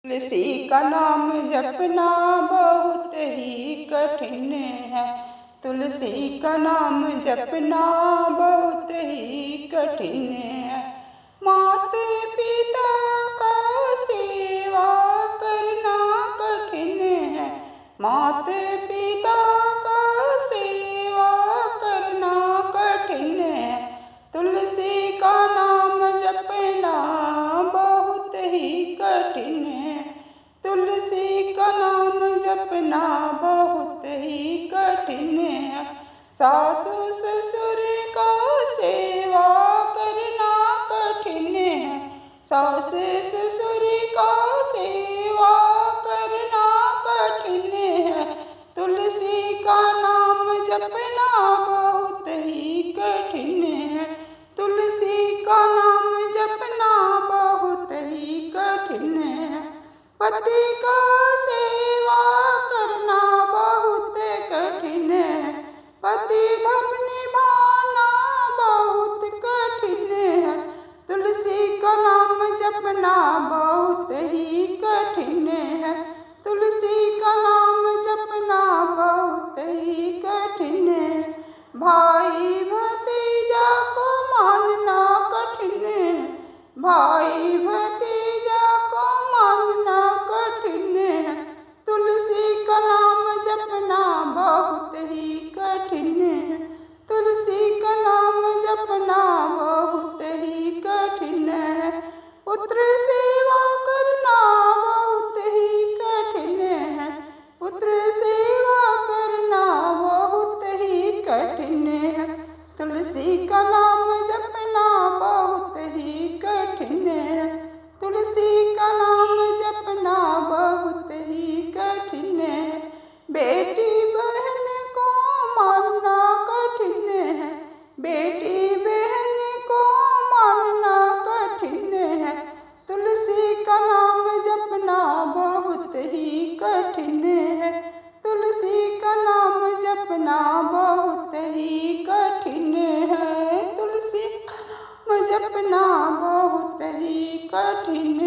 तुलसी का नाम जपना बहुत ही कठिन है। तुलसी का नाम जपना बहुत ही कठिन है। माता पिता का सेवा करना कठिन है। माता पिता का सेवा करना कठिन है। तुलसी का नाम जपना बहुत ही कठिन है। तुलसी का नाम जपना बहुत ही कठिन है। सासु ससुर का सेवा करना कठिन है। सास ससुर का सेवा करना कठिन है। तुलसी का नाम जपना बहुत ही कठिन है। तुलसी का नाम जपना बहुत ही कठिन है। पति का सेवा करना बहुत कठिन है। पति धर्म निभाना बहुत कठिन है। तुलसी का नाम जपना बहुत ही कठिन है। तुलसी का नाम जपना बहुत ही कठिन है। भाई भतीजा को मानना कठिन है। भाई भतीजा को मानना कठिन है। तुलसी का नाम जपना बहुत ही कठिन है। तुलसी का नाम जपना बहुत ही कठिन है। पुत्र सेवा करना बहुत ही कठिन है। पुत्र सेवा करना बहुत ही कठिन है। तुलसी का नाम जपना बहुत ही कठिन है। तुलसी का नाम जपना बहुत ही कठिन है। बेटी बहन को मानना कठिन है। बेटी बहन को मानना कठिन है। तुलसी का नाम जपना बहुत ही कठिन है। तुलसी का नाम जपना बहुत ही कठिन है। तुलसी का नाम जपना बहुत ही कठिन